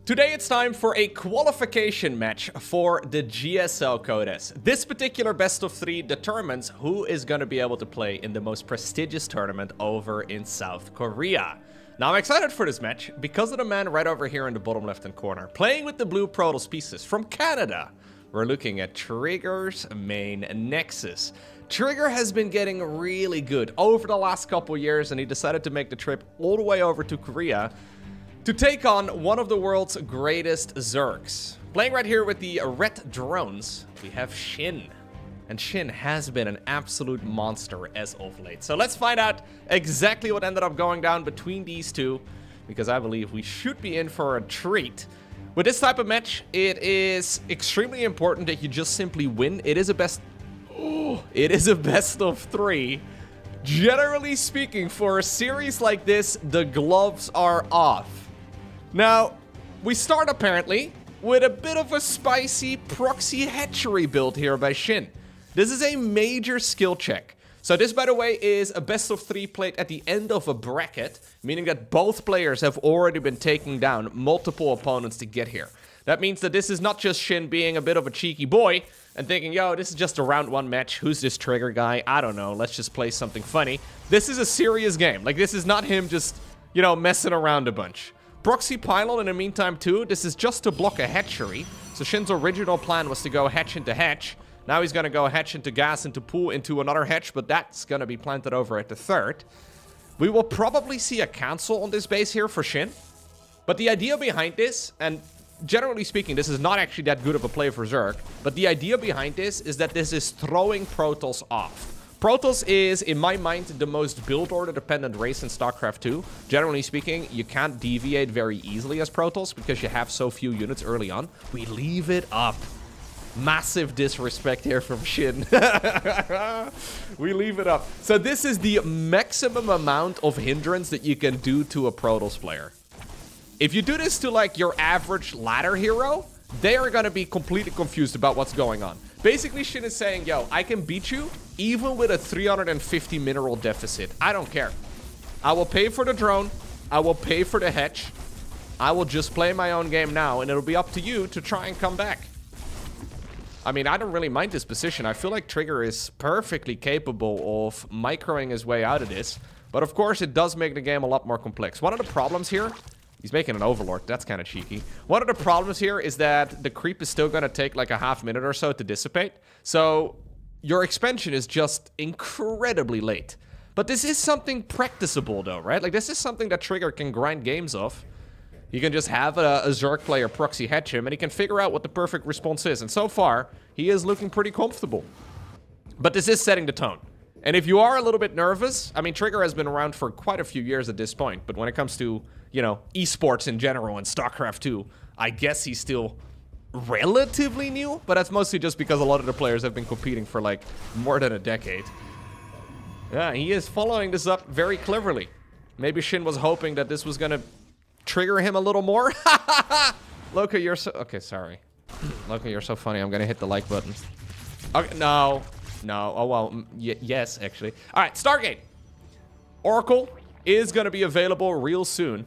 Today it's time for a qualification match for the GSL Code S. This particular best of 3 determines who is going to be able to play in the most prestigious tournament over in South Korea. Now I'm excited for this match because of the man right over here in the bottom left hand corner. Playing with the blue Protoss pieces from Canada. We're looking at Trigger's main Nexus. Trigger has been getting really good over the last couple years, and he decided to make the trip all the way over to Korea to take on one of the world's greatest Zergs. Playing right here with the red drones, we have SHIN. And SHIN has been an absolute monster as of late. So let's find out exactly what ended up going down between these two, because I believe we should be in for a treat. With this type of match, it is extremely important that you just simply win. It is a best of 3. Generally speaking, for a series like this, the gloves are off. Now, we start apparently with a bit of a spicy proxy hatchery build here by SHIN. This is a major skill check. So this, by the way, is a best of 3 played at the end of a bracket, meaning that both players have already been taking down multiple opponents to get here. That means that this is not just SHIN being a bit of a cheeky boy and thinking, yo, this is just a round 1 match. Who's this Trigger guy? I don't know. Let's just play something funny. This is a serious game. Like, this is not him just, you know, messing around a bunch. Proxy pylon in the meantime too. This is just to block a hatchery. So SHIN's original plan was to go hatch into hatch. Now he's going to go hatch into gas into pool into another hatch, but that's going to be planted over at the 3rd. We will probably see a cancel on this base here for SHIN. But the idea behind this, and generally speaking, this is not actually that good of a play for Zerg, but the idea behind this is that this is throwing Protoss off. Protoss is, in my mind, the most build order dependent race in StarCraft 2. Generally speaking, you can't deviate very easily as Protoss because you have so few units early on. We leave it up. Massive disrespect here from SHIN. We leave it up. So this is the maximum amount of hindrance that you can do to a Protoss player. If you do this to like your average ladder hero, they are going to be completely confused about what's going on. Basically, SHIN is saying, yo, I can beat you even with a 350 mineral deficit. I don't care. I will pay for the drone. I will pay for the hatch. I will just play my own game now, and it'll be up to you to try and come back. I mean, I don't really mind this position. I feel like Trigger is perfectly capable of microing his way out of this. But of course, it does make the game a lot more complex. One of the problems here... He's making an Overlord. That's kind of cheeky. One of the problems here is that the creep is still going to take like a half minute or so to dissipate. So your expansion is just incredibly late. But this is something practicable though, right? Like this is something that Trigger can grind games off. You can just have a Zerg player proxy hatch him and he can figure out what the perfect response is. And so far, he is looking pretty comfortable. But this is setting the tone. And if you are a little bit nervous, I mean, Trigger has been around for quite a few years at this point. But when it comes to, you know, esports in general and StarCraft 2, I guess he's still relatively new. But that's mostly just because a lot of the players have been competing for like more than a decade. Yeah, he is following this up very cleverly. Maybe SHIN was hoping that this was going to trigger him a little more. Lowko, you're so... Okay, sorry. Lowko, you're so funny. I'm going to hit the like button. Okay, no. No. Oh, well, yes, actually. All right, Stargate. Oracle is going to be available real soon.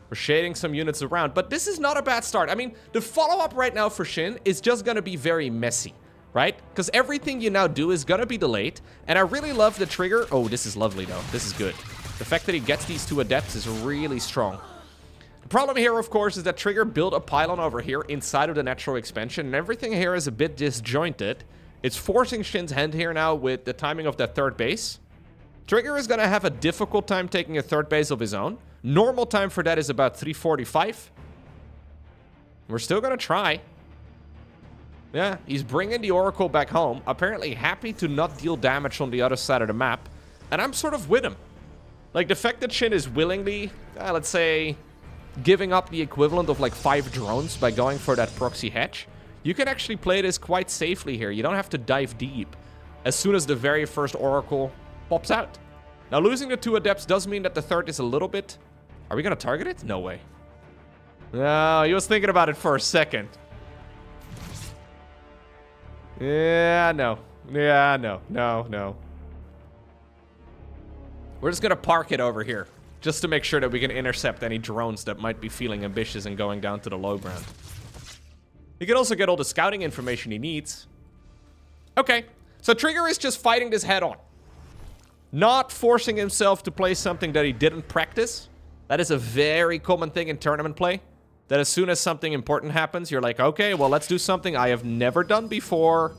We're shading some units around, but this is not a bad start. I mean, the follow-up right now for SHIN is just going to be very messy, right? Because everything you now do is going to be delayed, and I really love the Trigger. Oh, this is lovely, though. This is good. The fact that he gets these 2 adepts is really strong. The problem here, of course, is that Trigger built a pylon over here inside of the natural expansion, and everything here is a bit disjointed. It's forcing SHIN's hand here now with the timing of that 3rd base. Trigger is going to have a difficult time taking a 3rd base of his own. Normal time for that is about 345. We're still going to try. Yeah, he's bringing the Oracle back home. Apparently happy to not deal damage on the other side of the map. And I'm sort of with him. Like, the fact that SHIN is willingly, let's say, giving up the equivalent of like 5 drones by going for that proxy hatch. You can actually play this quite safely here. You don't have to dive deep as soon as the very first Oracle pops out. Now, losing the 2 adepts does mean that the 3rd is a little bit... Are we going to target it? No way. No, he was thinking about it for a second. Yeah, no. Yeah, no. No, no. We're just going to park it over here. just to make sure that we can intercept any drones that might be feeling ambitious and going down to the low ground. He can also get all the scouting information he needs. Okay, so Trigger is just fighting this head on. Not forcing himself to play something that he didn't practice. That is a very common thing in tournament play. That as soon as something important happens, you're like, okay, well, let's do something I have never done before.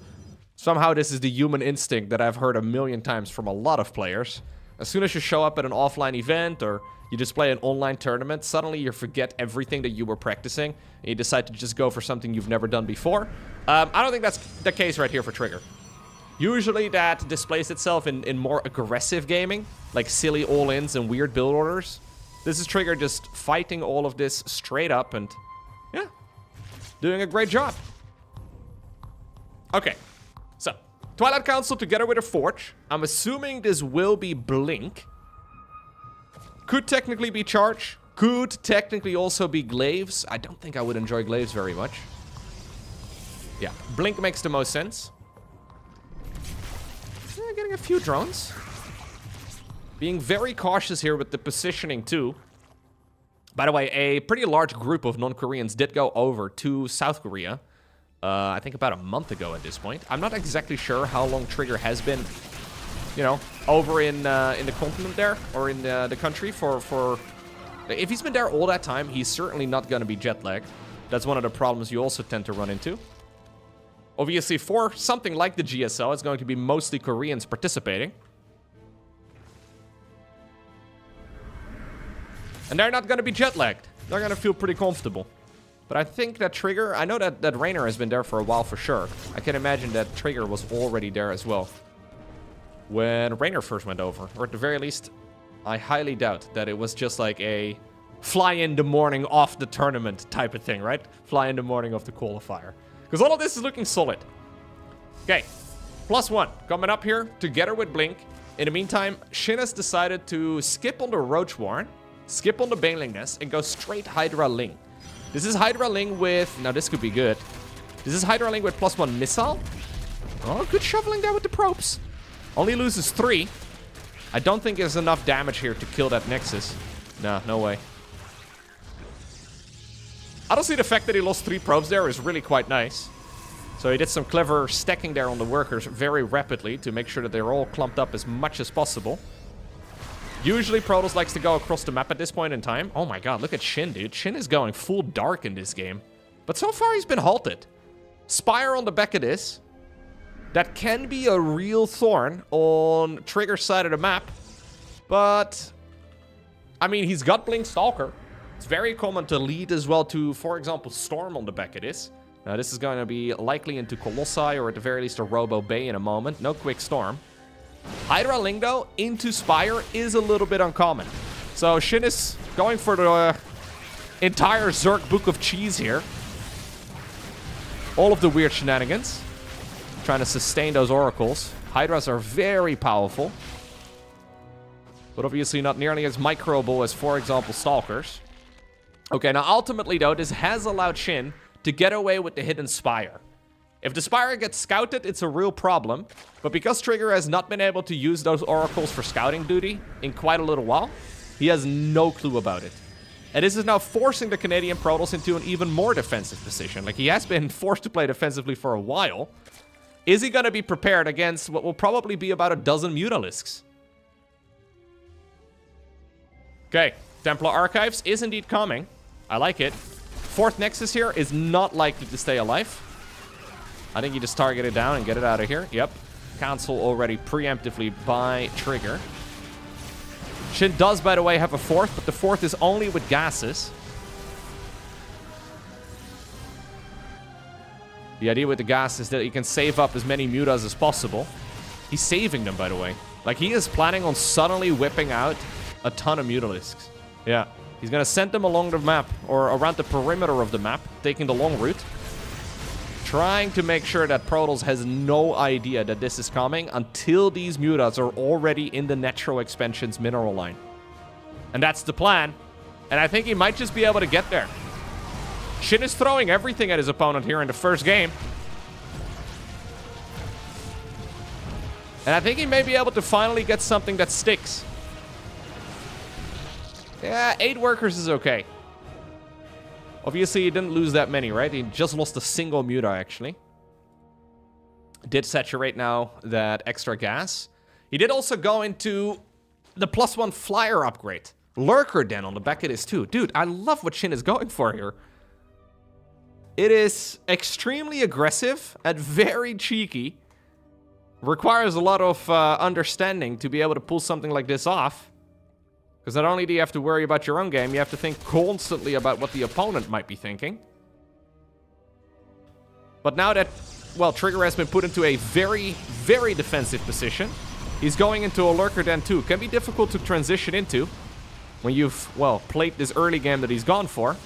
Somehow this is the human instinct that I've heard a million times from a lot of players. As soon as you show up at an offline event or you just play an online tournament, suddenly you forget everything that you were practicing and you decide to just go for something you've never done before. I don't think that's the case right here for Trigger. Usually that displays itself in more aggressive gaming, like silly all-ins and weird build orders. This is Trigger just fighting all of this straight up and, yeah, doing a great job. Okay, so Twilight Council together with a Forge. I'm assuming this will be Blink. Could technically be Charge. Could technically also be Glaives. I don't think I would enjoy Glaives very much. Yeah, Blink makes the most sense. Yeah, getting a few drones. Being very cautious here with the positioning too. By the way, a pretty large group of non-Koreans did go over to South Korea. I think about a month ago at this point. I'm not exactly sure how long Trigger has been, you know, over in the continent there, or in the country for... If he's been there all that time, he's certainly not going to be jet-lagged. That's one of the problems you also tend to run into. Obviously, for something like the GSL, it's going to be mostly Koreans participating. And they're not going to be jet-lagged. They're going to feel pretty comfortable. But I think that Trigger... I know that Rainer has been there for a while for sure. I can imagine that Trigger was already there as well when Rainer first went over. Or at the very least, I highly doubt that it was just like a fly in the morning off the tournament type of thing, right? Fly in the morning of the qualifier. Because all of this is looking solid. Okay, +1 coming up here together with Blink. In the meantime, SHIN has decided to skip on the Roach Warren, skip on the Baneling Nest, and go straight Hydra Ling. This is Hydra Ling with... Now, this could be good. This is Hydra Ling with +1 missile. Oh, good shoveling there with the probes. Only loses 3. I don't think there's enough damage here to kill that Nexus. Nah, no way. Honestly, the fact that he lost 3 probes there is really quite nice. So he did some clever stacking there on the workers very rapidly to make sure that they're all clumped up as much as possible. Usually, Protoss likes to go across the map at this point in time. Oh my god, look at SHIN, dude. SHIN is going full dark in this game. But so far, he's been halted. Spire on the back of this. That can be a real thorn on Trigger's side of the map. But, I mean, he's got Blink Stalker. It's very common to lead as well to, for example, Storm on the back of this. Now, this is going to be likely into Colossi, or at the very least a Robo Bay in a moment. No quick Storm. Hydra Ling, though, into Spire is a little bit uncommon. So, SHIN is going for the entire Zerg Book of Cheese here. All of the weird shenanigans. Trying to sustain those oracles. Hydras are very powerful. But obviously not nearly as microable as, for example, Stalkers. Okay, now ultimately, though, this has allowed SHIN to get away with the hidden Spire. If the Spire gets scouted, it's a real problem. But because Trigger has not been able to use those oracles for scouting duty in quite a little while, he has no clue about it. And this is now forcing the Canadian Protoss into an even more defensive position. Like, he has been forced to play defensively for a while. Is he going to be prepared against what will probably be about a dozen Mutalisks? Okay, Templar Archives is indeed coming. I like it. 4th Nexus here is not likely to stay alive. I think you just target it down and get it out of here. Yep. Cancel already preemptively by Trigger. SHIN does, by the way, have a 4th, but the 4th is only with gases. The idea with the gas is that he can save up as many mutas as possible. He's saving them, by the way. Like, he is planning on suddenly whipping out a ton of Mutalisks. Yeah. He's going to send them along the map, or around the perimeter of the map, taking the long route. Trying to make sure that Protoss has no idea that this is coming until these mutas are already in the natural expansion's mineral line. And that's the plan. And I think he might just be able to get there. SHIN is throwing everything at his opponent here in the first game. And I think he may be able to finally get something that sticks. Yeah, 8 workers is okay. Obviously, he didn't lose that many, right? He just lost a single muta, actually. Did saturate now that extra gas. He did also go into the +1 flyer upgrade. Lurker Den on the back of this too. Dude, I love what SHIN is going for here. It is extremely aggressive and very cheeky. Requires a lot of understanding to be able to pull something like this off. Because not only do you have to worry about your own game, you have to think constantly about what the opponent might be thinking. But now that, well, Trigger has been put into a very, very defensive position. He's going into a Lurker Den too. Can be difficult to transition into when you've, well, played this early game that he's gone for.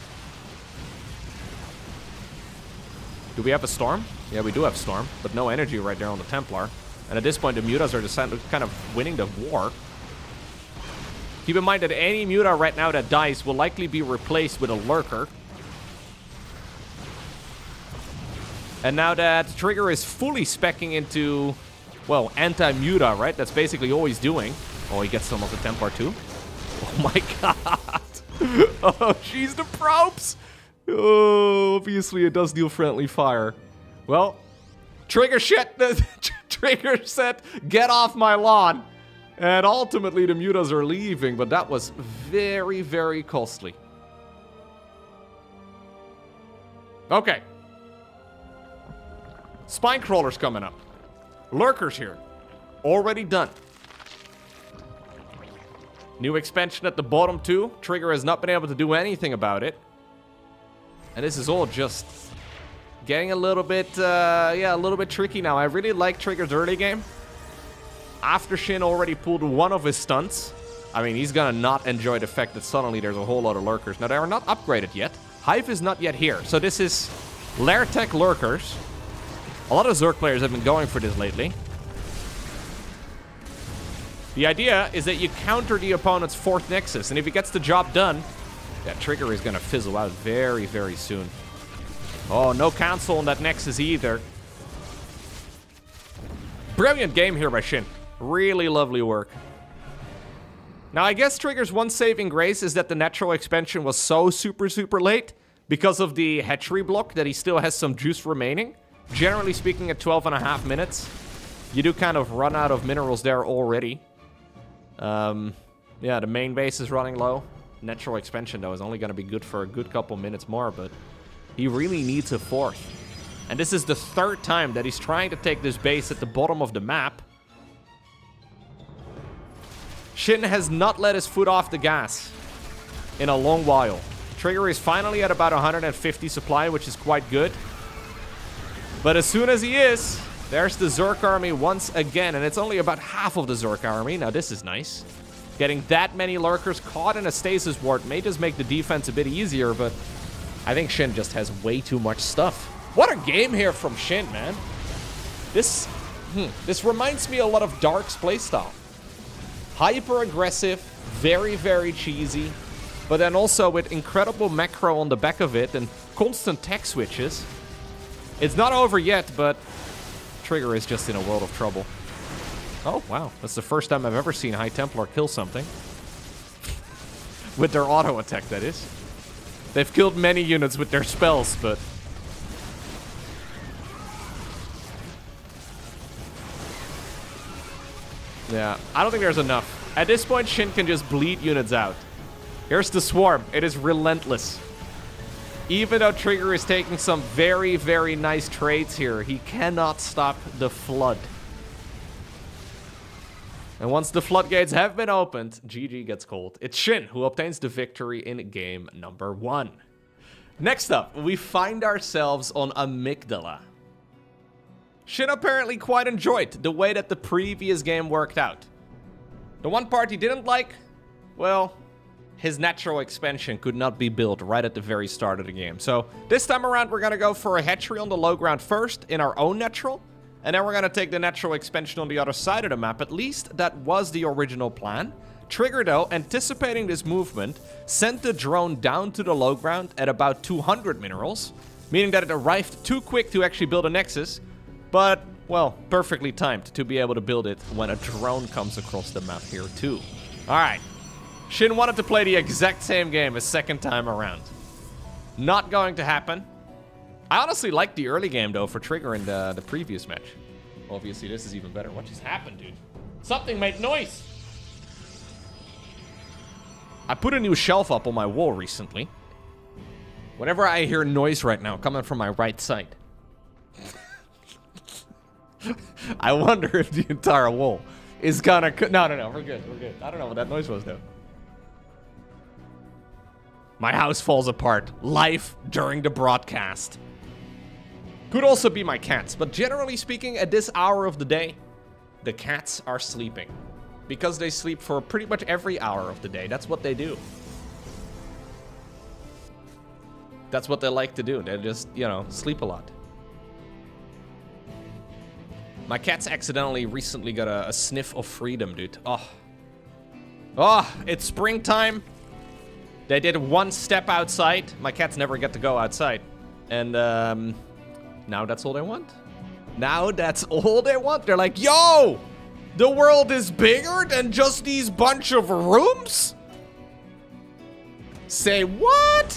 Do we have a Storm? Yeah, we do have Storm, but no energy right there on the Templar. And at this point, the mutas are just kind of winning the war. Keep in mind that any muta right now that dies will likely be replaced with a Lurker. And now that Trigger is fully speccing into, well, anti-muta, right? That's basically all he's doing. Oh, he gets some of the Templar too. Oh my god. Oh, jeez, the probes. Oh, obviously it does deal friendly fire. Well, Trigger shit. Trigger said, get off my lawn. And ultimately the mutas are leaving, but that was very, very costly. Okay. Spine crawlers coming up. Lurkers here. Already done. New expansion at the bottom too. Trigger has not been able to do anything about it. And this is all just getting a little bit, yeah, a little bit tricky now. I really like Trigger's early game. After SHIN already pulled one of his stunts, I mean, he's gonna not enjoy the fact that suddenly there's a whole lot of lurkers. Now, they are not upgraded yet. Hive is not yet here. So this is Lair Tech lurkers. A lot of Zerg players have been going for this lately. The idea is that you counter the opponent's 4th Nexus, and if he gets the job done, that Trigger is gonna fizzle out very, very soon. Oh, no cancel on that Nexus either. Brilliant game here by SHIN. Really lovely work. Now, I guess Trigger's one saving grace is that the natural expansion was so super, super late because of the hatchery block that he still has some juice remaining. Generally speaking, at 12.5 minutes, you do kind of run out of minerals there already. Yeah, the main base is running low. Natural expansion, though, is only going to be good for a good couple minutes more, but he really needs a 4th. And this is the 3rd time that he's trying to take this base at the bottom of the map. SHIN has not let his foot off the gas in a long while. Trigger is finally at about 150 supply, which is quite good. But as soon as he is, there's the Zerg army once again, and it's only about half of the Zerg army. Now, this is nice. Getting that many lurkers caught in a stasis ward may just make the defense a bit easier, but I think SHIN just has way too much stuff. What a game here from SHIN, man. This reminds me a lot of Dark's playstyle. Hyper aggressive, very, very cheesy, but then also with incredible macro on the back of it and constant tech switches. It's not over yet, but Trigger is just in a world of trouble. Oh, wow. That's the first time I've ever seen High Templar kill something. With their auto attack, that is. They've killed many units with their spells, but... yeah, I don't think there's enough. At this point, SHIN can just bleed units out. Here's the swarm. It is relentless. Even though Trigger is taking some very, very nice trades here, he cannot stop the flood. And once the floodgates have been opened, GG gets cold. It's SHIN who obtains the victory in game number 1. Next up, we find ourselves on Amygdala. SHIN apparently quite enjoyed the way that the previous game worked out. The one part he didn't like, well, his natural expansion could not be built right at the very start of the game. So this time around, we're going to go for a hatchery on the low ground first in our own natural. And then we're going to take the natural expansion on the other side of the map. At least that was the original plan. Trigger, though, anticipating this movement, sent the drone down to the low ground at about 200 minerals, meaning that it arrived too quick to actually build a nexus, but, well, perfectly timed to be able to build it when a drone comes across the map here, too. All right. Shin wanted to play the exact same game a second time around. Not going to happen. I honestly liked the early game, though, for Trigger in the previous match. Obviously, this is even better. What just happened, dude? Something made noise. I put a new shelf up on my wall recently. Whenever I hear noise right now coming from my right side, I wonder if the entire wall is gonna... No, we're good, we're good. I don't know what that noise was, though. My house falls apart. Live during the broadcast. Could also be my cats, but generally speaking, at this hour of the day, the cats are sleeping. Because they sleep for pretty much every hour of the day. That's what they do. That's what they like to do. They just, you know, sleep a lot. My cats accidentally recently got a sniff of freedom, dude. Oh, it's springtime. They did one step outside. My cats never get to go outside. And now that's all they want. Now that's all they want. They're like, yo, the world is bigger than just these bunch of rooms? Say what?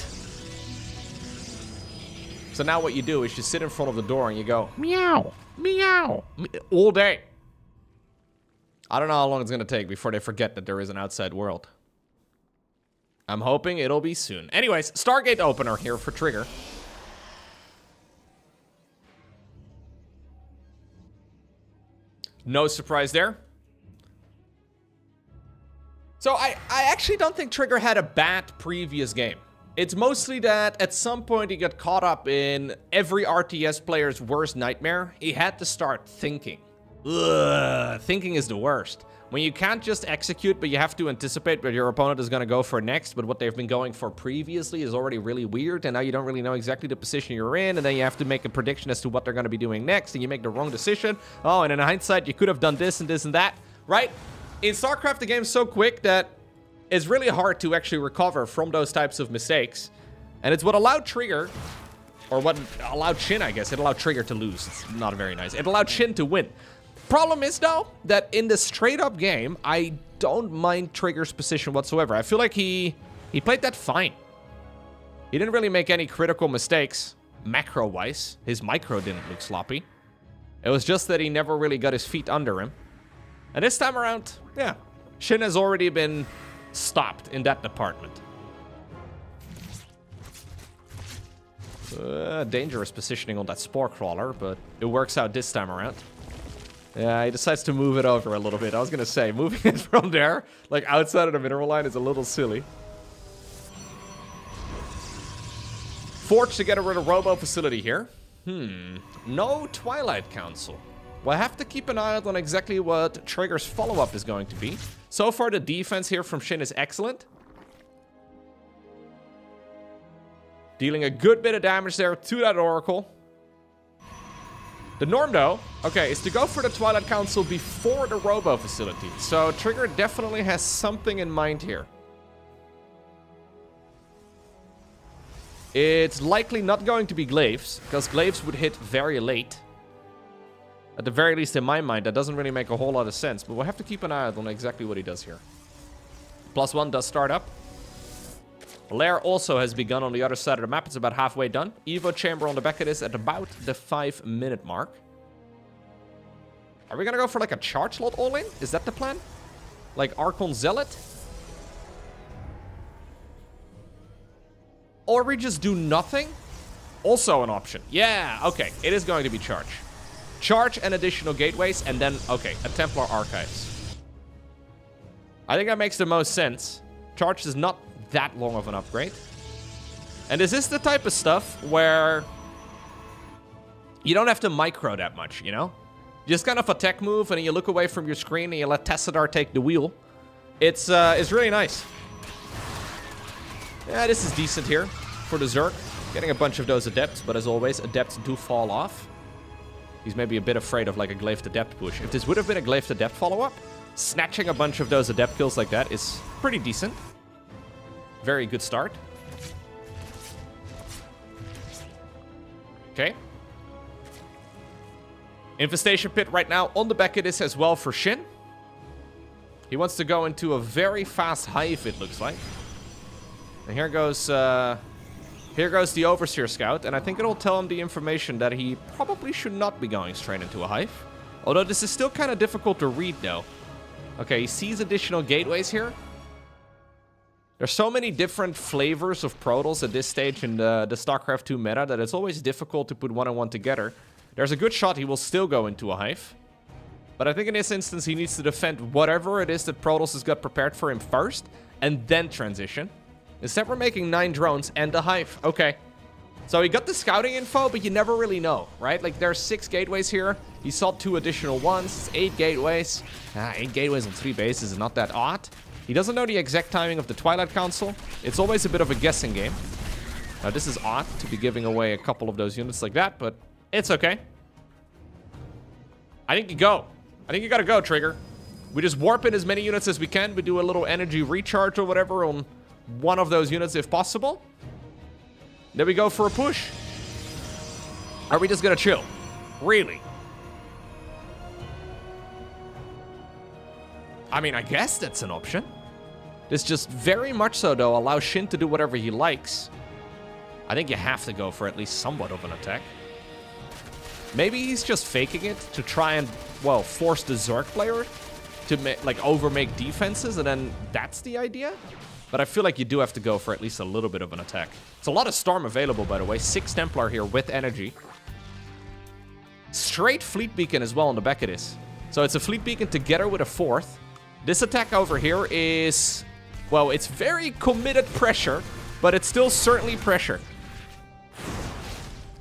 So now what you do is you sit in front of the door and you go, meow, meow, all day. I don't know how long it's going to take before they forget that there is an outside world. I'm hoping it'll be soon. Anyways, Stargate opener here for Trigger. No surprise there. So I actually don't think Trigger had a bad previous game. It's mostly that at some point he got caught up in every RTS player's worst nightmare. He had to start thinking. Ugh, thinking is the worst. When you can't just execute, but you have to anticipate what your opponent is going to go for next, but what they've been going for previously is already really weird, and now you don't really know exactly the position you're in, and then you have to make a prediction as to what they're going to be doing next, and you make the wrong decision. Oh, and in hindsight, you could have done this and this and that, right? In StarCraft, the game's so quick that it's really hard to actually recover from those types of mistakes, and it's what allowed Trigger, or what allowed Shin, I guess. It allowed Trigger to lose. It's not very nice. It allowed Shin to win. Problem is, though, that in the straight-up game, I don't mind Trigger's position whatsoever. I feel like he played that fine. He didn't really make any critical mistakes, macro-wise. His micro didn't look sloppy. It was just that he never really got his feet under him. And this time around, yeah, Shin has already been stopped in that department. Dangerous positioning on that Spore Crawler, but it works out this time around. Yeah, he decides to move it over a little bit. I was going to say, moving it from there, like outside of the mineral line, is a little silly. Forge to get rid of Robo Facility here. No Twilight Council. We'll have to keep an eye out on exactly what Trigger's follow-up is going to be. So far, the defense here from Shin is excellent. Dealing a good bit of damage there to that Oracle. The norm, though, okay, is to go for the Twilight Council before the Robo Facility. So Trigger definitely has something in mind here. It's likely not going to be Glaives, because Glaives would hit very late. At the very least, in my mind, that doesn't really make a whole lot of sense. But we'll have to keep an eye out on exactly what he does here. +1 does start up. Lair also has begun on the other side of the map. It's about halfway done. Evo Chamber on the back of this at about the 5-minute mark. Are we gonna go for like a charge slot all-in? Is that the plan? Like Archon Zealot? Or we just do nothing? Also an option. Yeah, okay. It is going to be charge. Charge and additional gateways, and then, okay, a Templar Archives. I think that makes the most sense. Charge is not that long of an upgrade. And this is the type of stuff where you don't have to micro that much, you know? Just kind of a tech move, and then you look away from your screen and you let Tassadar take the wheel. It's really nice. Yeah, this is decent here for the Zerg. Getting a bunch of those Adepts, but as always, Adepts do fall off. He's maybe a bit afraid of like a Glaive Adept push. If this would have been a Glaive Adept follow-up, snatching a bunch of those Adept kills like that is pretty decent. Very good start. Okay. Infestation Pit right now on the back of this as well for Shin. He wants to go into a very fast hive, it looks like. And here goes the Overseer Scout, and I think it'll tell him the information that he probably should not be going straight into a hive. Although this is still kind of difficult to read, though. Okay, he sees additional gateways here. There's so many different flavors of Protoss at this stage in the StarCraft 2 meta that it's always difficult to put one-on-one together. There's a good shot he will still go into a hive. But I think in this instance he needs to defend whatever it is that Protoss has got prepared for him first, and then transition. Instead we're making 9 drones and a hive. Okay. So he got the scouting info, but you never really know, right? Like, there's 6 gateways here. He saw 2 additional ones. It's 8 gateways. 8 gateways on 3 bases is not that odd. He doesn't know the exact timing of the Twilight Council. It's always a bit of a guessing game. Now, this is odd to be giving away a couple of those units like that, but it's okay. I think you go. I think you gotta go, Trigger. We just warp in as many units as we can. We do a little energy recharge or whatever on one of those units if possible. Then we go for a push. Are we just gonna chill? Really? I mean, I guess that's an option. This just very much so, though, allows Shin to do whatever he likes. I think you have to go for at least somewhat of an attack. Maybe he's just faking it to try and, well, force the Zerg player to, like, overmake defenses, and then that's the idea? But I feel like you do have to go for at least a little bit of an attack. It's a lot of Storm available, by the way. 6 Templar here with energy. Straight Fleet Beacon as well on the back of this. So it's a Fleet Beacon together with a 4th. This attack over here is, well, it's very committed pressure, but it's still certainly pressure.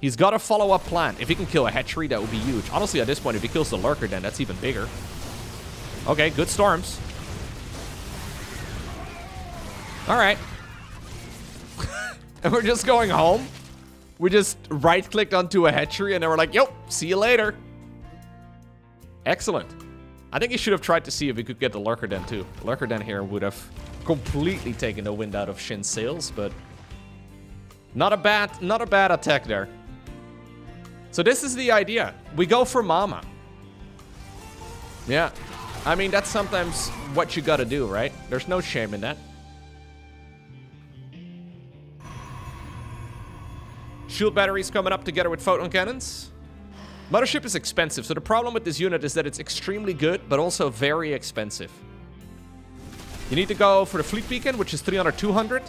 He's got a follow-up plan. If he can kill a hatchery, that would be huge. Honestly, at this point, if he kills the lurker, then that's even bigger. Okay, good storms. All right. And we're just going home. We just right-clicked onto a hatchery, and then we're like, yo, see you later. Excellent. I think he should have tried to see if he could get the Lurker Den too. The Lurker Den here would have completely taken the wind out of Shin's sails, but not a bad attack there. So this is the idea. We go for Mama. Yeah. I mean, that's sometimes what you gotta do, right? There's no shame in that. Shield batteries coming up together with photon cannons. Mothership is expensive, so the problem with this unit is that it's extremely good, but also very expensive. You need to go for the Fleet Beacon, which is 300, 200.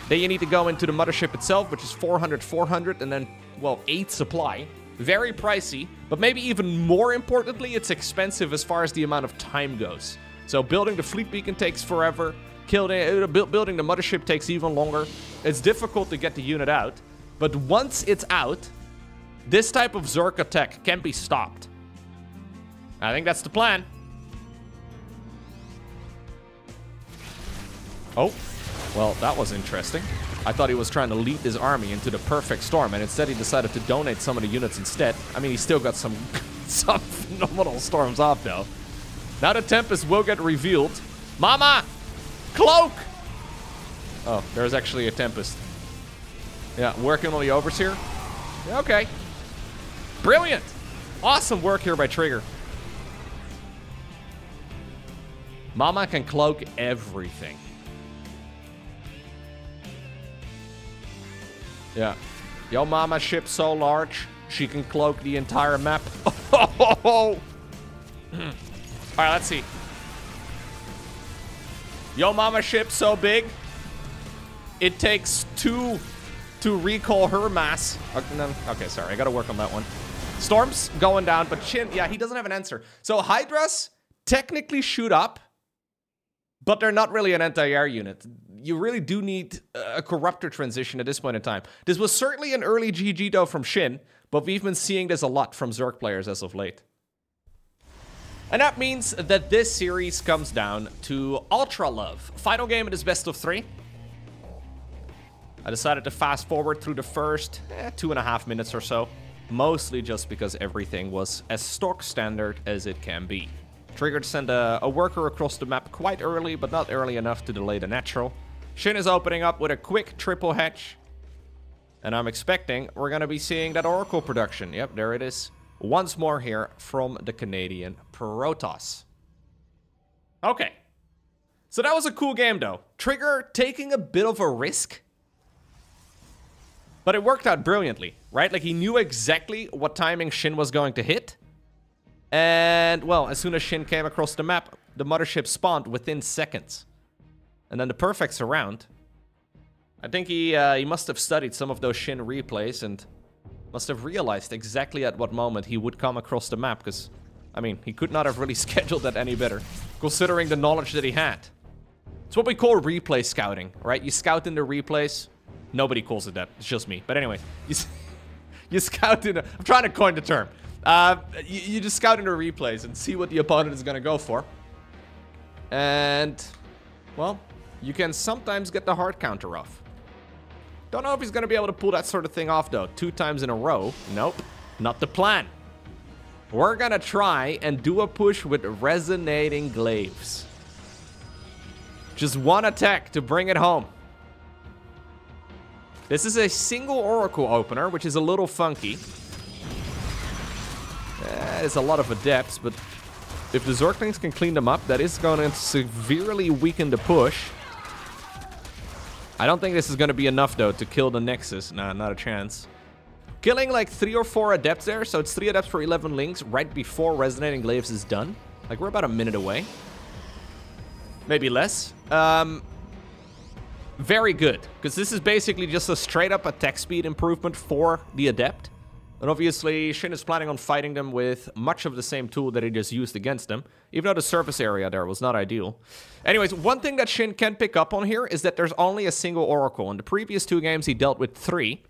Then you need to go into the Mothership itself, which is 400, 400, and then, well, 8 supply. Very pricey, but maybe even more importantly, it's expensive as far as the amount of time goes. So building the Fleet Beacon takes forever. Building the Mothership takes even longer. It's difficult to get the unit out, but once it's out, this type of Zerg attack can be stopped. I think that's the plan. Oh, well, that was interesting. I thought he was trying to lead his army into the perfect storm, and instead he decided to donate some of the units instead. I mean, he still got some phenomenal storms off, though. Now the Tempest will get revealed. Mama! Cloak! Oh, there's actually a Tempest. Yeah, working on the Overseer. Okay. Brilliant! Awesome work here by Trigger. Mama can cloak everything. Yeah. Yo, Mama ship so large, she can cloak the entire map. All right, let's see. Yo, Mama ship so big, it takes 2 to recall her mass. Okay, sorry, I gotta work on that one. Storm's going down, but Shin, yeah, he doesn't have an answer. So Hydras technically shoot up, but they're not really an anti-air unit. You really do need a Corruptor transition at this point in time. This was certainly an early GG, though, from Shin, but we've been seeing this a lot from Zerg players as of late. And that means that this series comes down to Ultra Love. Final game in this best of 3. I decided to fast forward through the first 2.5 minutes or so. Mostly just because everything was as stock standard as it can be. Trigger to send a worker across the map quite early, but not early enough to delay the natural. Shin is opening up with a quick triple hatch. And I'm expecting we're going to be seeing that Oracle production. Yep, there it is. Once more here from the Canadian Protoss. Okay, So that was a cool game, though. Trigger taking a bit of a risk. But it worked out brilliantly, right? Like, he knew exactly what timing SHIN was going to hit. And, well, as soon as SHIN came across the map, the mothership spawned within seconds. And then the perfect surround. I think he must have studied some of those SHIN replays and must have realized exactly at what moment he would come across the map. Because, I mean, he could not have really scheduled that any better, considering the knowledge that he had. It's what we call replay scouting, right? You scout in the replays. Nobody calls it that. It's just me. But anyway, you scout in... I'm trying to coin the term. You just scout in the replays and see what the opponent is going to go for. And, well, you can sometimes get the hard counter off. Don't know if he's going to be able to pull that sort of thing off, though. 2 times in a row. Nope. Not the plan. We're going to try and do a push with resonating glaives. Just one attack to bring it home. This is a single Oracle opener, which is a little funky. There's a lot of adepts, but if the Zerglings can clean them up, that is going to severely weaken the push. I don't think this is going to be enough, though, to kill the Nexus. Nah, not a chance. Killing like 3 or 4 adepts there, so it's 3 adepts for 11 links right before Resonating Glaives is done. Like, we're about a minute away. Maybe less. Very good, because this is basically just a straight-up attack speed improvement for the adept. And obviously, SHIN is planning on fighting them with much of the same tool that he just used against them, even though the surface area there was not ideal. Anyways, one thing that SHIN can pick up on here is that there's only a single Oracle. In the previous 2 games, he dealt with 3.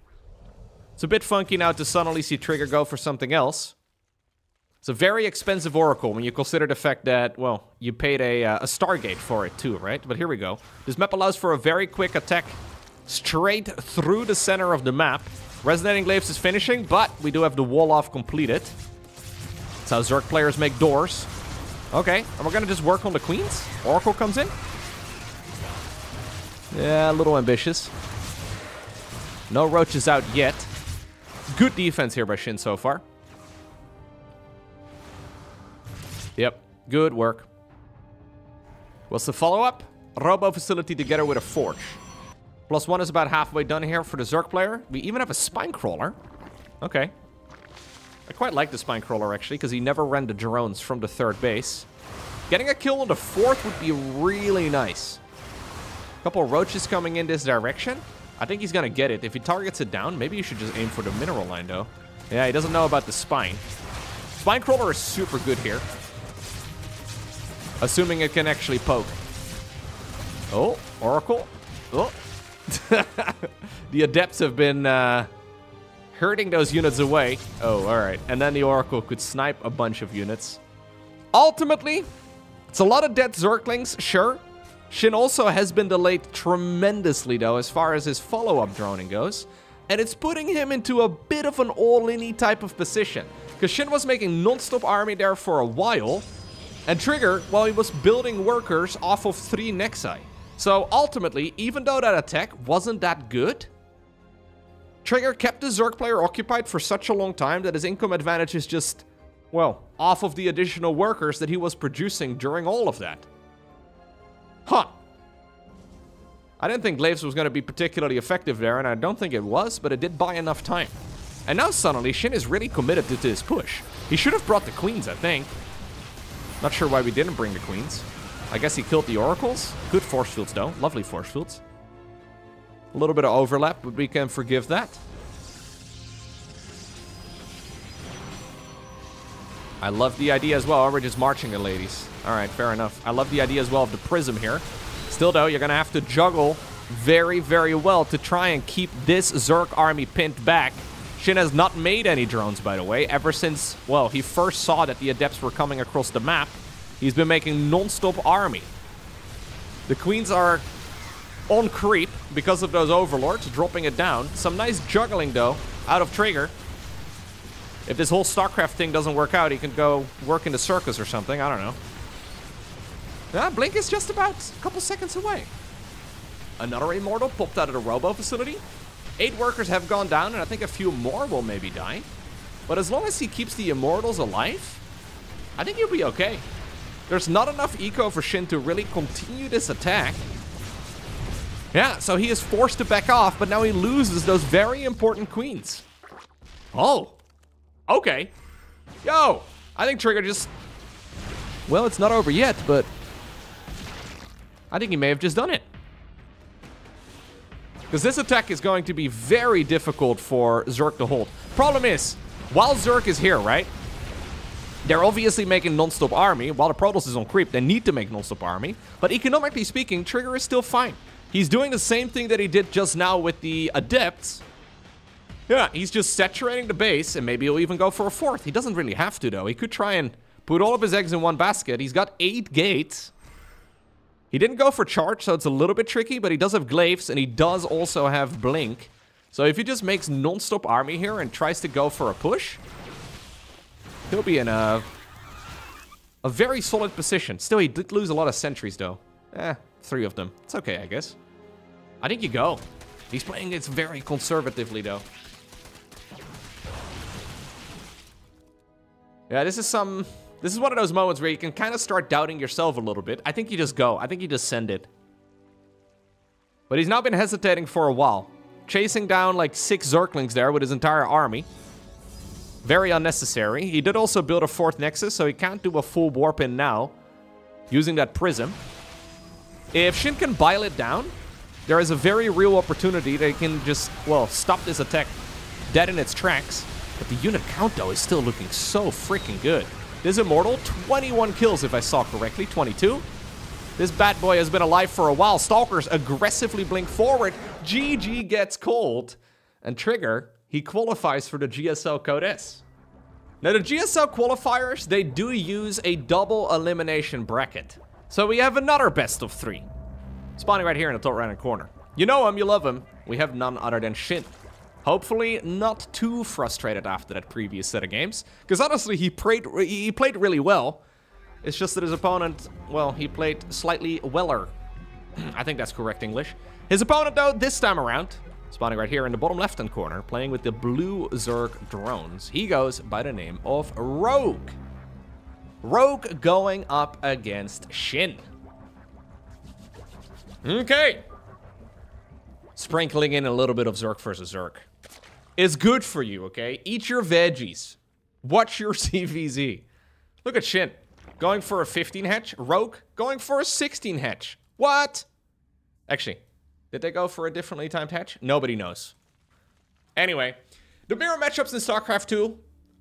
It's a bit funky now to suddenly see Trigger go for something else. It's a very expensive Oracle when you consider the fact that, well, you paid a Stargate for it too, right? But here we go. This map allows for a very quick attack straight through the center of the map. Resonating Glaives is finishing, but we do have the wall off completed. That's how Zerg players make doors. Okay, and we're going to just work on the queens. Oracle comes in. Yeah, a little ambitious. No roaches out yet. Good defense here by SHIN so far. Yep, good work. What's the follow-up? Robo facility together with a forge. +1 is about halfway done here for the Zerg player. We even have a spine crawler. Okay. I quite like the spine crawler, actually, because he never ran the drones from the 3rd base. Getting a kill on the 4th would be really nice. A couple of roaches coming in this direction. I think he's going to get it. If he targets it down, maybe you should just aim for the mineral line, though. Yeah, he doesn't know about the spine. Spine crawler is super good here. Assuming it can actually poke. Oh, Oracle. Oh. The adepts have been hurting those units away. Oh, alright. And then the Oracle could snipe a bunch of units. Ultimately, it's a lot of dead Zerglings, sure. SHIN also has been delayed tremendously, though, as far as his follow-up droning goes. And it's putting him into a bit of an all-in-y type of position. Because SHIN was making non-stop army there for a while. And Trigger, well, he was building workers off of 3 Nexi. So ultimately, even though that attack wasn't that good, Trigger kept the Zerg player occupied for such a long time that his income advantage is just, well, off of the additional workers that he was producing during all of that. Huh. I didn't think Glaives was going to be particularly effective there, and I don't think it was, but it did buy enough time. And now suddenly, SHIN is really committed to this push. He should have brought the queens, I think. Not sure why we didn't bring the queens. I guess he killed the oracles. Good force fields, though. Lovely force fields. A little bit of overlap, but we can forgive that. I love the idea as well. Oh, we're just marching the ladies. All right, fair enough. I love the idea as well of the prism here. Still, though, you're going to have to juggle very, very well to try and keep this Zerg army pinned back. SHIN has not made any drones, by the way, ever since, well, he first saw that the adepts were coming across the map. He's been making non-stop army. The queens are on creep because of those overlords, dropping it down. Some nice juggling, though, out of Trigger. If this whole StarCraft thing doesn't work out, he can go work in the circus or something. I don't know. Yeah, Blink is just about a couple seconds away. Another Immortal popped out of the Robo facility. 8 workers have gone down, and I think a few more will maybe die. But as long as he keeps the Immortals alive, I think he'll be okay. There's not enough eco for Shin to really continue this attack. Yeah, so he is forced to back off, but now he loses those very important queens. Oh. Okay. Yo. I think Trigger just... Well, it's not over yet, but... I think he may have just done it. Because this attack is going to be very difficult for Zerg to hold. Problem is, while Zerg is here, right? They're obviously making non-stop army. While the Protoss is on creep, they need to make non-stop army. But economically speaking, Trigger is still fine. He's doing the same thing that he did just now with the Adepts. Yeah, he's just saturating the base, and maybe he'll even go for a fourth. He doesn't really have to, though. He could try and put all of his eggs in one basket. He's got 8 gates. He didn't go for charge, so it's a little bit tricky, but he does have glaives, and he does also have blink. So if he just makes non-stop army here and tries to go for a push, he'll be in a very solid position. Still, he did lose a lot of sentries, though. 3 of them. It's okay, I guess. I think you go. He's playing it very conservatively, though. Yeah, this is one of those moments where you can kind of start doubting yourself a little bit. I think you just go. I think you just send it. But he's now been hesitating for a while. Chasing down like 6 Zerglings there with his entire army. Very unnecessary. He did also build a 4th Nexus, so he can't do a full warp in now. Using that Prism. If Shin can bile it down, there is a very real opportunity that he can just, well, stop this attack dead in its tracks. But the unit count, though, is still looking so freaking good. This Immortal, 21 kills if I saw correctly, 22. This bad boy has been alive for a while. Stalkers aggressively blink forward. GG gets cold. And Trigger, he qualifies for the GSL Code S. Now, the GSL qualifiers, they do use a double elimination bracket. So we have another best of 3. Spawning right here in the top right-hand corner. You know him, you love him. We have none other than Shin. Hopefully not too frustrated after that previous set of games. Because honestly, he played really well. It's just that his opponent, well, he played slightly weller. I think that's correct English. His opponent, though, this time around, spawning right here in the bottom left-hand corner, playing with the blue Zerg drones. He goes by the name of Rogue. Rogue going up against Shin. Okay. Sprinkling in a little bit of Zerg versus Zerg. It's good for you, okay? Eat your veggies. Watch your CVZ. Look at Shin. Going for a 15 hatch. Rogue going for a 16 hatch. What? Actually, did they go for a differently timed hatch? Nobody knows. Anyway, the mirror matchups in StarCraft 2,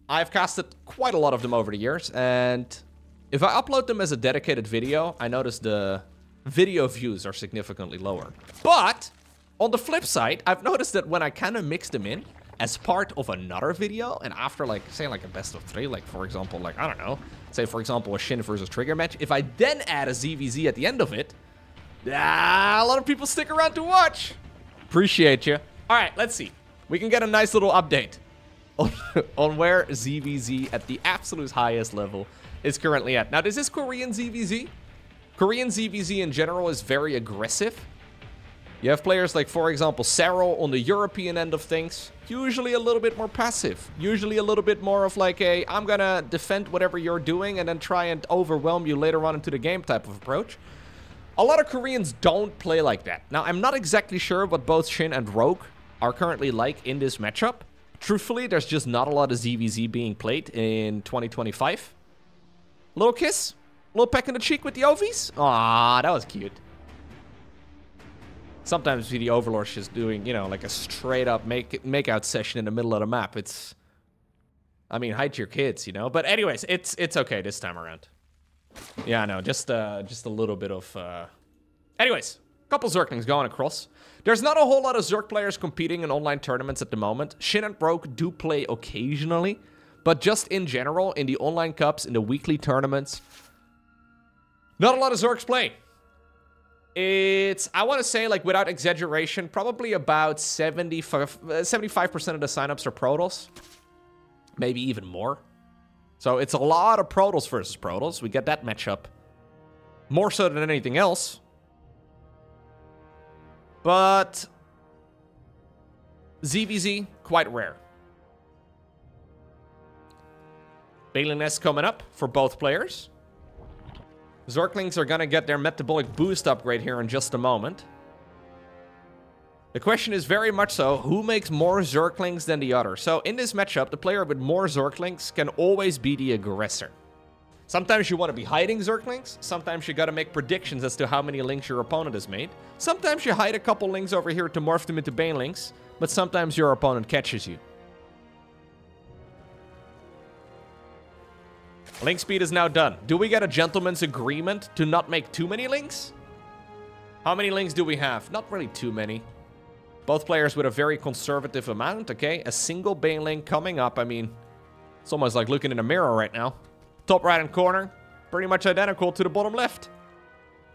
I've casted quite a lot of them over the years, and if I upload them as a dedicated video, I notice the video views are significantly lower. But on the flip side, I've noticed that when I kind of mix them in as part of another video, and after, like, say, like a best of 3, like, for example, like, I don't know, say, for example, a Shin versus Trigger match, if I then add a ZVZ at the end of it, a lot of people stick around to watch. Appreciate you. All right, let's see. We can get a nice little update on where ZVZ at the absolute highest level is currently at. Now, this is Korean ZVZ. Korean ZVZ in general is very aggressive. You have players like, for example, Sarrel on the European end of things. Usually a little bit more passive. Usually a little bit more of like a, I'm gonna defend whatever you're doing and then try and overwhelm you later on into the game type of approach. A lot of Koreans don't play like that. Now, I'm not exactly sure what both Shin and Rogue are currently like in this matchup. Truthfully, there's just not a lot of ZVZ being played in 2025. Little kiss? Little peck in the cheek with the Ovies? Aw, that was cute. Sometimes the Overlord's just doing, you know, like a straight-up make-out session in the middle of the map. It's... I mean, hide your kids, you know? But anyways, it's okay this time around. Yeah, no, just a little bit of... Anyways, couple Zerglings going across. There's not a whole lot of Zerg players competing in online tournaments at the moment. Shin and Rogue do play occasionally. But just in general, in the online cups, in the weekly tournaments, not a lot of Zergs play. It's, I want to say, like, without exaggeration, probably about 75% of the signups are Protoss. Maybe even more. So it's a lot of Protoss versus Protoss. We get that matchup more so than anything else. But ZVZ, quite rare. Baliness coming up for both players. Zerglings are gonna get their metabolic boost upgrade here in just a moment. The question is very much so, who makes more Zerglings than the other? So in this matchup, the player with more Zerglings can always be the aggressor. Sometimes you want to be hiding Zerglings. Sometimes you gotta make predictions as to how many links your opponent has made. Sometimes you hide a couple links over here to morph them into banelings, but sometimes your opponent catches you. Link speed is now done. Do we get a gentleman's agreement to not make too many links? How many links do we have? Not really too many. Both players with a very conservative amount, okay? A single baneling coming up. I mean, it's almost like looking in a mirror right now. Top right-hand corner, pretty much identical to the bottom left.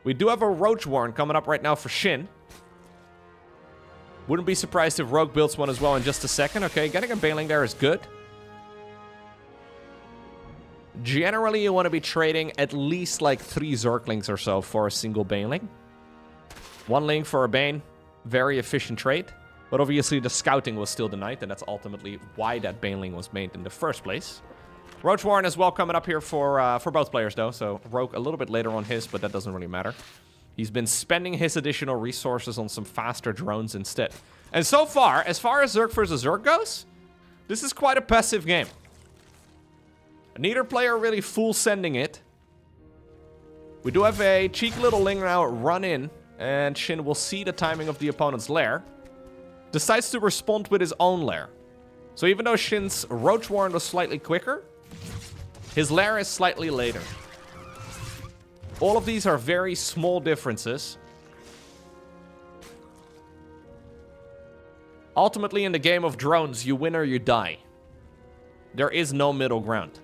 We do have a Roach Warren coming up right now for Shin. Wouldn't be surprised if Rogue builds one as well in just a second. Okay, getting a baneling there is good. Generally, you want to be trading at least like 3 Zerglings or so for a single baneling. 1 link for a bane. Very efficient trade. But obviously the scouting was still denied, and that's ultimately why that baneling was made in the first place. Roach Warren as well coming up here for both players though. So Rogue a little bit later on his, but that doesn't really matter. He's been spending his additional resources on some faster drones instead. And so far as Zerg versus Zerg goes, this is quite a passive game. Neither player really full sending it. We do have a cheeky little Ling now run in, and Shin will see the timing of the opponent's lair. Decides to respond with his own lair. So even though Shin's Roach Warren was slightly quicker, his lair is slightly later. All of these are very small differences. Ultimately, in the game of drones, you win or you die. There is no middle ground.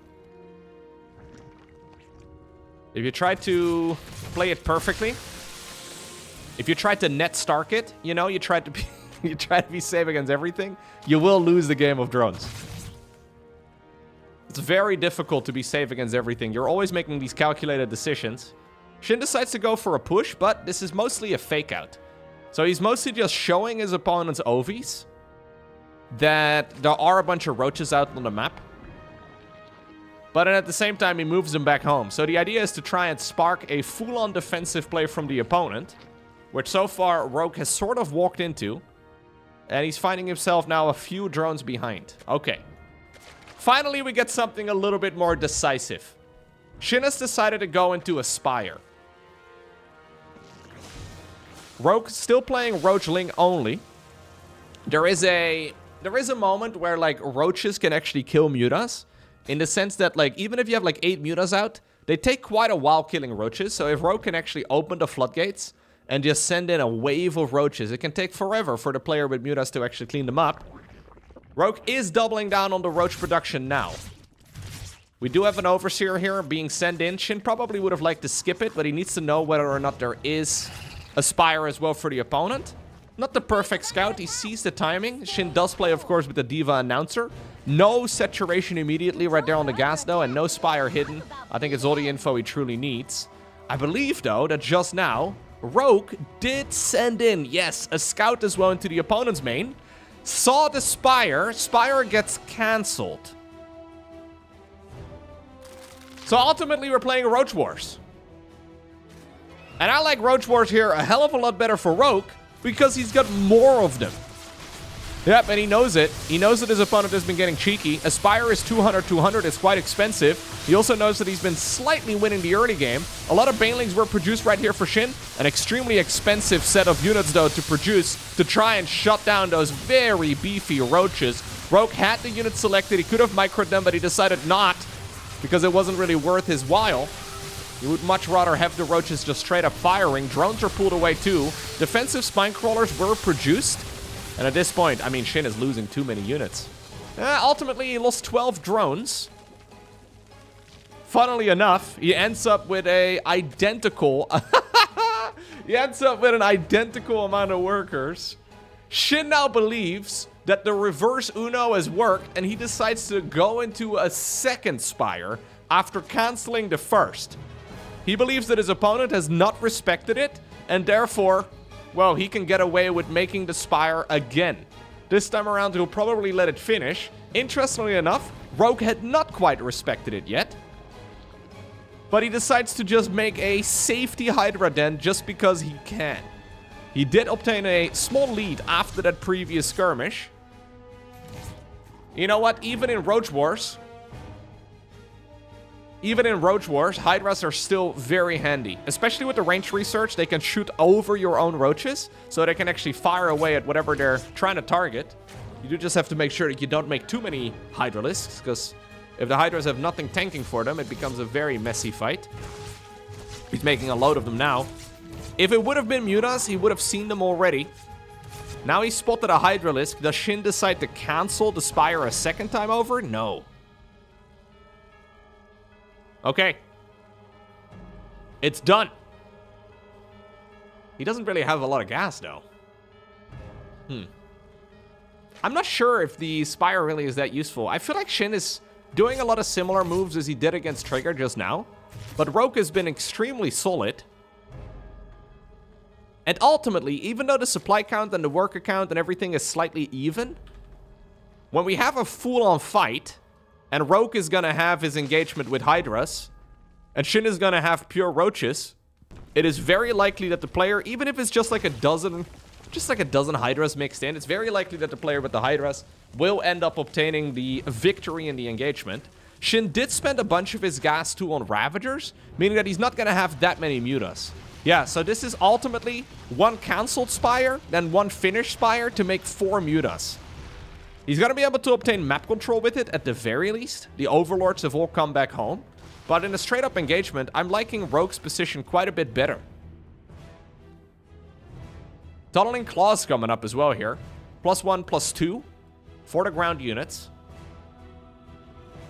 If you try to play it perfectly, if you try to net Stark it, you know, you try to be safe against everything, you will lose the game of drones. It's very difficult to be safe against everything. You're always making these calculated decisions. Shin decides to go for a push, but this is mostly a fake out. So he's mostly just showing his opponent's OVs that there are a bunch of roaches out on the map. But then at the same time, he moves them back home. So the idea is to try and spark a full-on defensive play from the opponent, which so far Rogue has sort of walked into. And he's finding himself now a few drones behind. Okay. Finally, we get something a little bit more decisive. Shin has decided to go into a Spire. Rogue still playing Roach Ling only. There is a moment where, like, roaches can actually kill mutas. In the sense that, like, even if you have, like, 8 mutas out, they take quite a while killing roaches. So if Rogue can actually open the floodgates and just send in a wave of roaches, it can take forever for the player with mutas to actually clean them up. Rogue is doubling down on the roach production now. We do have an Overseer here being sent in. Shin probably would have liked to skip it, but he needs to know whether or not there is a Spire as well for the opponent. Not the perfect scout. He sees the timing. Shin does play, of course, with the Diva Announcer. No saturation immediately right there on the gas, though, and no Spire hidden. I think it's all the info he truly needs. I believe, though, that just now, Rogue did send in, yes, a scout as well into the opponent's main. Saw the Spire. Spire gets cancelled. So ultimately, we're playing Roach Wars. And I like Roach Wars here a hell of a lot better for Rogue, because he's got more of them. Yep, and he knows it. He knows that his opponent has been getting cheeky. Aspire is 200, it's quite expensive. He also knows that he's been slightly winning the early game. A lot of banelings were produced right here for Shin. An extremely expensive set of units, though, to produce to try and shut down those very beefy roaches. Rogue had the units selected. He could have microed them, but he decided not, because it wasn't really worth his while. He would much rather have the roaches just straight up firing. Drones are pulled away too. Defensive spine crawlers were produced. And at this point, I mean, Shin is losing too many units. Ultimately, he lost 12 drones. Funnily enough, he ends up with a identical... he ends up with an identical amount of workers. Shin now believes that the reverse Uno has worked, and he decides to go into a second Spire after canceling the first. He believes that his opponent has not respected it, and therefore, well, he can get away with making the Spire again. This time around, he'll probably let it finish. Interestingly enough, Rogue had not quite respected it yet. But he decides to just make a safety Hydra den just because he can. He did obtain a small lead after that previous skirmish. You know what? Even in Roach Wars, Hydras are still very handy. Especially with the range research, they can shoot over your own roaches, so they can actually fire away at whatever they're trying to target. You do just have to make sure that you don't make too many Hydralisks, because if the Hydras have nothing tanking for them, it becomes a very messy fight. He's making a load of them now. If it would have been Mutas, he would have seen them already. Now he spotted a Hydralisk. Does Shin decide to cancel the Spire a second time over? No. Okay. It's done. He doesn't really have a lot of gas, though. I'm not sure if the Spire really is that useful. I feel like Shin is doing a lot of similar moves as he did against Trigger just now. But Rogue has been extremely solid. And ultimately, even though the supply count and the worker count and everything is slightly even, when we have a full-on fight, and Rogue is gonna have his engagement with Hydras, and Shin is gonna have pure roaches, it is very likely that the player, even if it's just like a dozen Hydras mixed in, it's very likely that the player with the Hydras will end up obtaining the victory in the engagement. Shin did spend a bunch of his gas too on Ravagers, meaning that he's not gonna have that many Mutas. Yeah, so this is ultimately one cancelled Spire, then one finished Spire to make 4 Mutas. He's gonna be able to obtain map control with it at the very least. The Overlords have all come back home. But in a straight-up engagement, I'm liking Rogue's position quite a bit better. Tunneling Claws coming up as well here. +1, +2 for the ground units.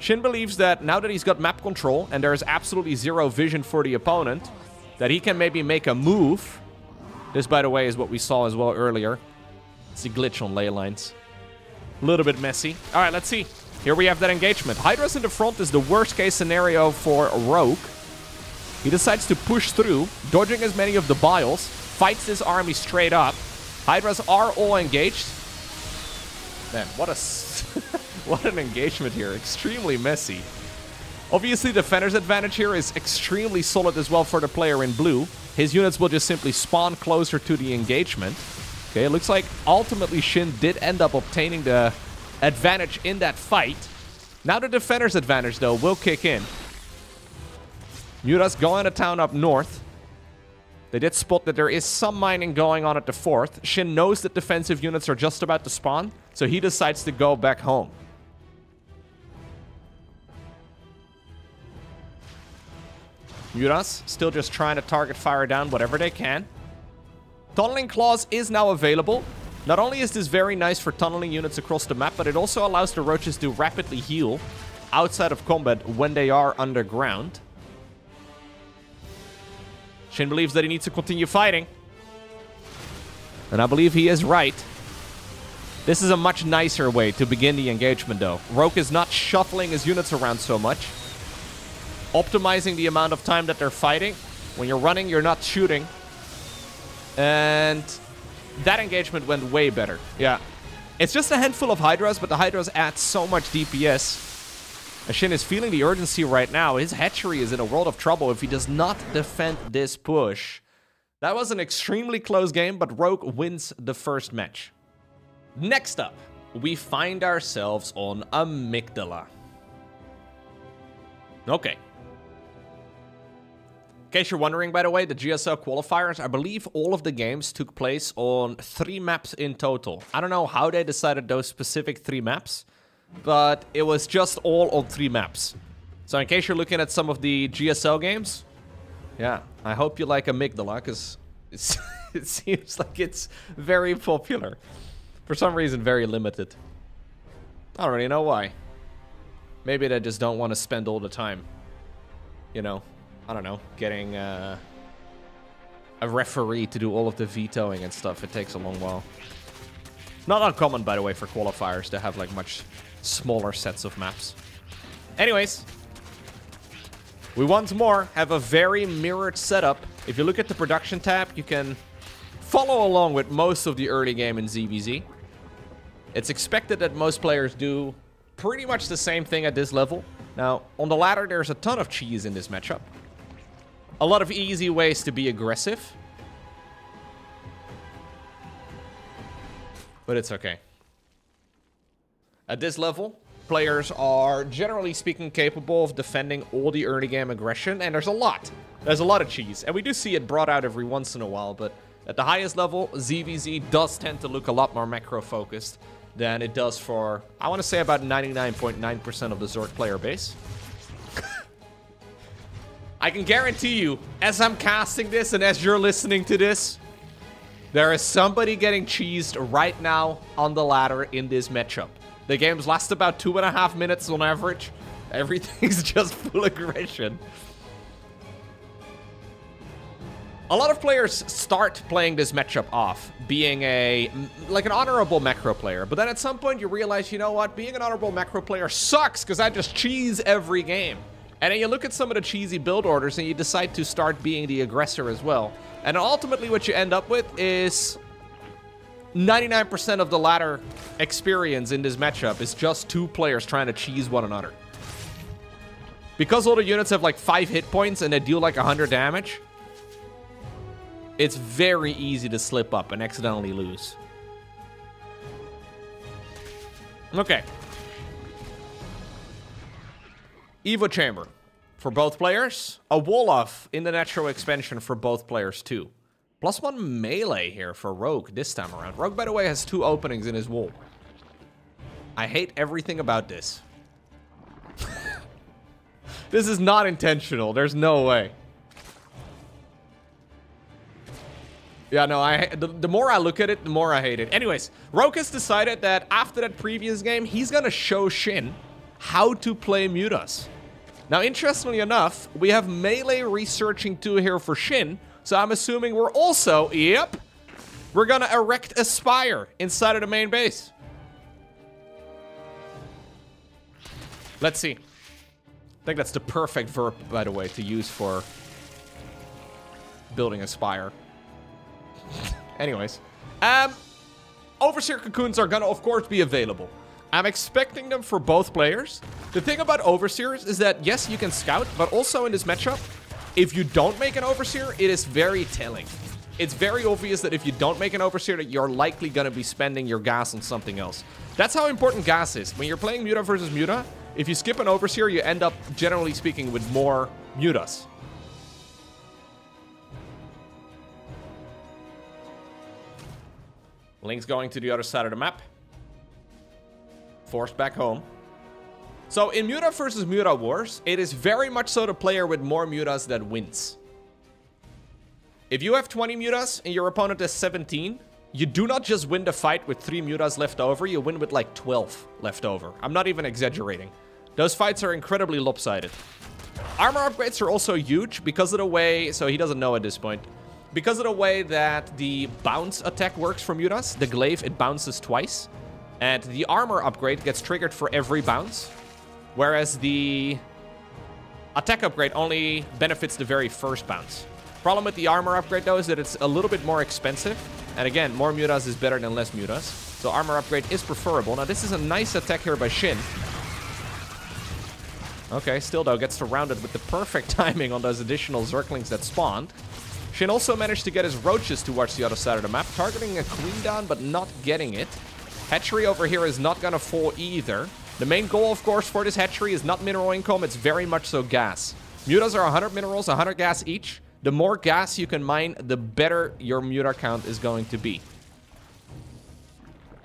Shin believes that now that he's got map control and there is absolutely zero vision for the opponent, that he can maybe make a move. This, by the way, is what we saw as well earlier. It's a glitch on ley lines. A little bit messy. All right, let's see. Here we have that engagement. Hydras in the front is the worst case scenario for Rogue. He decides to push through, dodging as many of the biles, fights his army straight up. Hydras are all engaged. Man, what a what an engagement here. Extremely messy. Obviously, the Defender's advantage here is extremely solid as well for the player in blue. His units will just simply spawn closer to the engagement. Okay, it looks like ultimately Shin did end up obtaining the advantage in that fight. Now the Defender's advantage, though, will kick in. Mutas going to town up north. They did spot that there is some mining going on at the 4th. Shin knows that defensive units are just about to spawn, so he decides to go back home. Mutas still just trying to target fire down whatever they can. Tunneling Claws is now available. Not only is this very nice for tunneling units across the map, but it also allows the roaches to rapidly heal outside of combat when they are underground. Shin believes that he needs to continue fighting. And I believe he is right. This is a much nicer way to begin the engagement, though. Rogue is not shuffling his units around so much. Optimizing the amount of time that they're fighting. When you're running, you're not shooting. And that engagement went way better. Yeah. It's just a handful of Hydras, but the Hydras add so much DPS. And Shin is feeling the urgency right now. His hatchery is in a world of trouble if he does not defend this push. That was an extremely close game, but Rogue wins the first match. Next up, we find ourselves on Amygdala. Okay. In case you're wondering, by the way, the GSL qualifiers, I believe all of the games took place on 3 maps in total. I don't know how they decided those specific 3 maps, but it was just all on 3 maps. So in case you're looking at some of the GSL games, yeah, I hope you like Amygdala, because it seems like it's very popular. For some reason, very limited. I don't really know why. Maybe they just don't want to spend all the time, you know, I don't know, getting a referee to do all of the vetoing and stuff. It takes a long while. Not uncommon, by the way, for qualifiers to have like much smaller sets of maps. Anyways, we once more have a very mirrored setup. If you look at the production tab, you can follow along with most of the early game in ZVZ. It's expected that most players do pretty much the same thing at this level. Now, on the ladder, there's a ton of cheese in this matchup. a lot of easy ways to be aggressive. But it's okay. At this level, players are, generally speaking, capable of defending all the early game aggression, and there's a lot. There's a lot of cheese, and we do see it brought out every once in a while, but at the highest level, ZVZ does tend to look a lot more macro-focused than it does for, I want to say, about 99.9% of the Zork player base. I can guarantee you, as I'm casting this and as you're listening to this, there is somebody getting cheesed right now on the ladder in this matchup. The games last about 2.5 minutes on average. Everything's just full aggression. A lot of players start playing this matchup off being like an honorable macro player, but then at some point you realize, you know what, being an honorable macro player sucks because I just cheese every game. And then you look at some of the cheesy build orders and you decide to start being the aggressor as well. And ultimately what you end up with is 99% of the ladder experience in this matchup is just two players trying to cheese one another. Because all the units have like 5 hit points and they deal like 100 damage, it's very easy to slip up and accidentally lose. Okay. Evo Chamber for both players. A Wolof in the natural expansion for both players too. +1 melee here for Rogue this time around. Rogue, by the way, has 2 openings in his wall. I hate everything about this. This is not intentional. There's no way. Yeah, no, the more I look at it, the more I hate it. Anyways, Rogue has decided that after that previous game, he's gonna show Shin how to play Mutas. Now, interestingly enough, we have melee researching 2 here for Shin, so I'm assuming we're also, yep, we're gonna erect a spire inside of the main base. Let's see. I think that's the perfect verb, by the way, to use for building a spire. Anyways, Overseer cocoons are gonna, of course, be available. I'm expecting them for both players. The thing about Overseers is that, yes, you can scout, but also in this matchup, if you don't make an Overseer, it is very telling. It's very obvious that if you don't make an Overseer, that you're likely gonna be spending your gas on something else. That's how important gas is. When you're playing Muta versus Muta, if you skip an Overseer, you end up, generally speaking, with more Mutas. Link's going to the other side of the map. Forced back home. So in Muta versus Muta wars, it is very much so the player with more Mutas that wins. If you have 20 Mutas and your opponent has 17, you do not just win the fight with 3 Mutas left over, you win with like 12 left over. I'm not even exaggerating. Those fights are incredibly lopsided. Armor upgrades are also huge because of the way, so he doesn't know at this point, because of the way that the bounce attack works for Mutas. The glaive, it bounces twice. And the armor upgrade gets triggered for every bounce. Whereas the attack upgrade only benefits the very first bounce. Problem with the armor upgrade, though, is that it's a little bit more expensive. And again, more Mutas is better than less Mutas. So armor upgrade is preferable. Now, this is a nice attack here by Shin. Okay, still, though, gets surrounded with the perfect timing on those additional Zerglings that spawned. Shin also managed to get his roaches towards the other side of the map, targeting a queen down, but not getting it. Hatchery over here is not gonna fall either. The main goal, of course, for this hatchery is not mineral income, it's very much so gas. Mutas are 100 minerals, 100 gas each. The more gas you can mine, the better your Muta count is going to be.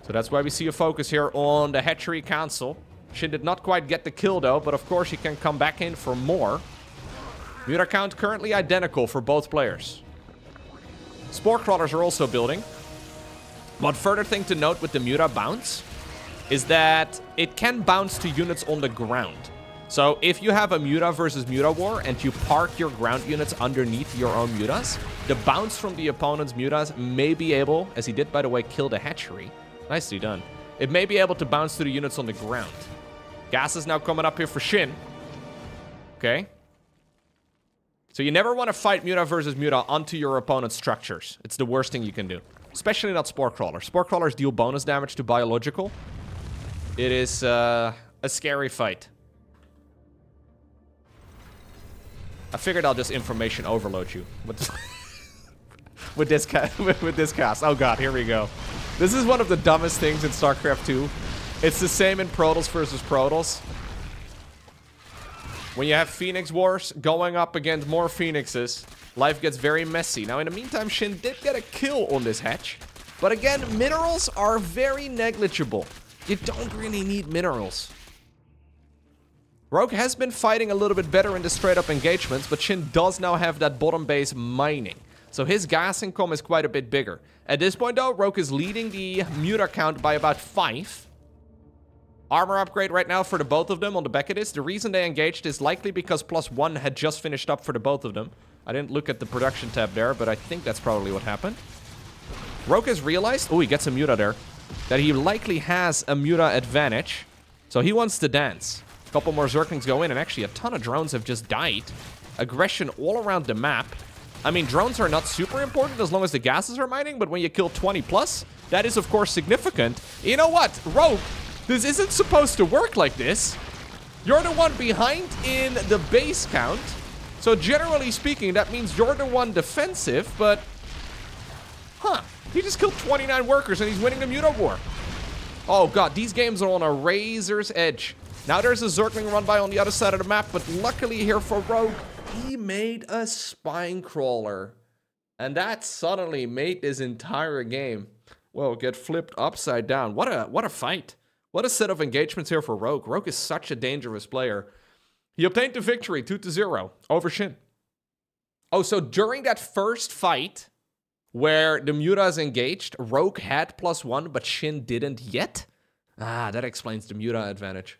So that's why we see a focus here on the hatchery council. Shin did not quite get the kill, though, but of course he can come back in for more. Muta count currently identical for both players. Spore crawlers are also building. One further thing to note with the Muta bounce is that it can bounce to units on the ground. So if you have a Muta versus Muta war and you park your ground units underneath your own Mutas, the bounce from the opponent's Mutas may be able, as he did, by the way, kill the hatchery. Nicely done. It may be able to bounce to the units on the ground. Gas is now coming up here for Shin. Okay. So you never want to fight Muta versus Muta onto your opponent's structures. It's the worst thing you can do. Especially not Spore Crawlers. Spore Crawlers deal bonus damage to biological. It is a scary fight. I figured I'll just information overload you with this cast. Oh god, here we go. This is one of the dumbest things in StarCraft 2. It's the same in Protoss versus Protoss. When you have Phoenix Wars going up against more Phoenixes, life gets very messy. Now, in the meantime, Shin did get a kill on this hatch. But again, minerals are very negligible. You don't really need minerals. Rogue has been fighting a little bit better in the straight-up engagements, but Shin does now have that bottom base mining. So his gas income is quite a bit bigger. At this point, though, Rogue is leading the muta count by about 5. Armor upgrade right now for the both of them on the back of this. The reason they engaged is likely because +1 had just finished up for the both of them. I didn't look at the production tab there, but I think that's probably what happened. Rogue has realized, oh, he gets a muta there, that he likely has a muta advantage. So he wants to dance. A couple more Zerglings go in, and actually a ton of drones have just died. Aggression all around the map. I mean, drones are not super important as long as the gases are mining, but when you kill 20+, that is, of course, significant. You know what? Rogue, this isn't supposed to work like this. You're the one behind in the base count. So generally speaking, that means you're the one defensive, but... Huh. He just killed 29 workers and he's winning the muta war. Oh god, these games are on a razor's edge. Now there's a Zergling run by on the other side of the map, but luckily here for Rogue, he made a spine crawler. And that suddenly made this entire game, well, get flipped upside down. What a fight. What a set of engagements here for Rogue. Rogue is such a dangerous player. He obtained the victory, 2-0, over Shin. Oh, so during that first fight, where the mutas engaged, Rogue had +1, but Shin didn't yet? Ah, that explains the muta advantage.